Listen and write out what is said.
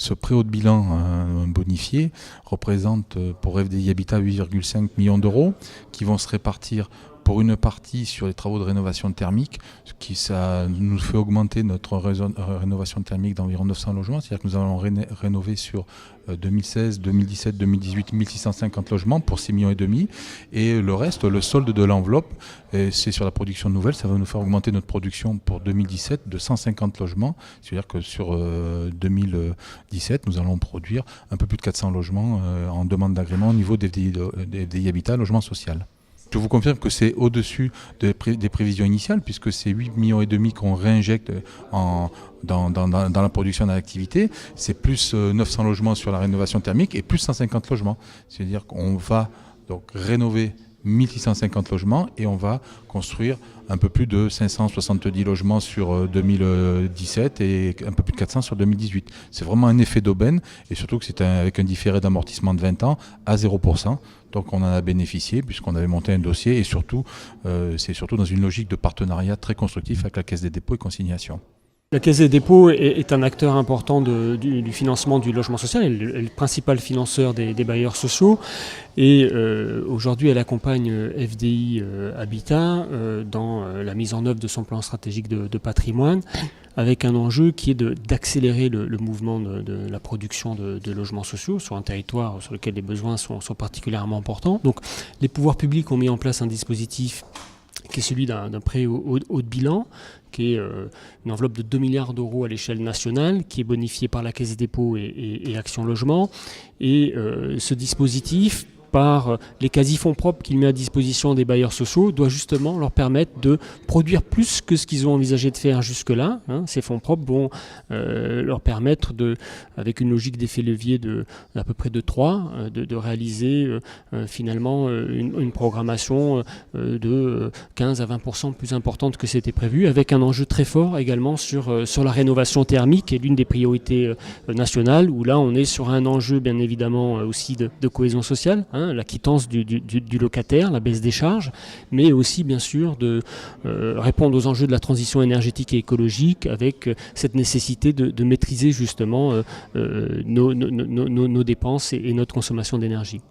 Ce préhaut de bilan bonifié représente pour FDI Habitat 8,5 millions d'euros qui vont se répartir pour une partie sur les travaux de rénovation thermique, ça nous fait augmenter notre rénovation thermique d'environ 900 logements, c'est-à-dire que nous allons rénover sur 2016, 2017, 2018 1650 logements pour 6,5 millions. Et le reste, le solde de l'enveloppe, c'est sur la production nouvelle, ça va nous faire augmenter notre production pour 2017 de 150 logements, c'est-à-dire que sur 2017, nous allons produire un peu plus de 400 logements en demande d'agrément au niveau des FDI Habitat, logement social. Je vous confirme que c'est au-dessus des prévisions initiales, puisque c'est 8,5 millions qu'on réinjecte dans la production de l'activité. C'est plus 900 logements sur la rénovation thermique et plus 150 logements. C'est-à-dire qu'on va donc rénover 1650 logements et on va construire un peu plus de 570 logements sur 2017 et un peu plus de 400 sur 2018. C'est vraiment un effet d'aubaine et surtout que c'est avec un différé d'amortissement de 20 ans à 0%. Donc on en a bénéficié puisqu'on avait monté un dossier et surtout, c'est surtout dans une logique de partenariat très constructif avec la Caisse des dépôts et consignations. La Caisse des dépôts est un acteur important du financement du logement social, elle est le principal financeur des bailleurs sociaux et aujourd'hui elle accompagne FDI Habitat dans la mise en œuvre de son plan stratégique de patrimoine avec un enjeu qui est d'accélérer le mouvement de la production de logements sociaux sur un territoire sur lequel les besoins sont particulièrement importants. Donc les pouvoirs publics ont mis en place un dispositif qui est celui d'un prêt haut de bilan, qui est une enveloppe de 2 milliards d'euros à l'échelle nationale, qui est bonifiée par la Caisse des dépôts et Action Logement. Et ce dispositif, par les quasi-fonds propres qu'il met à disposition des bailleurs sociaux, doit justement leur permettre de produire plus que ce qu'ils ont envisagé de faire jusque-là. Ces fonds propres vont leur permettre, avec une logique d'effet levier d'à peu près de 3, de réaliser finalement une programmation de 15 à 20% plus importante que c'était prévu, avec un enjeu très fort également sur la rénovation thermique, qui est l'une des priorités nationales, où là on est sur un enjeu bien évidemment aussi de cohésion sociale, la quittance du locataire, la baisse des charges, mais aussi bien sûr de répondre aux enjeux de la transition énergétique et écologique avec cette nécessité de maîtriser justement nos dépenses et notre consommation d'énergie.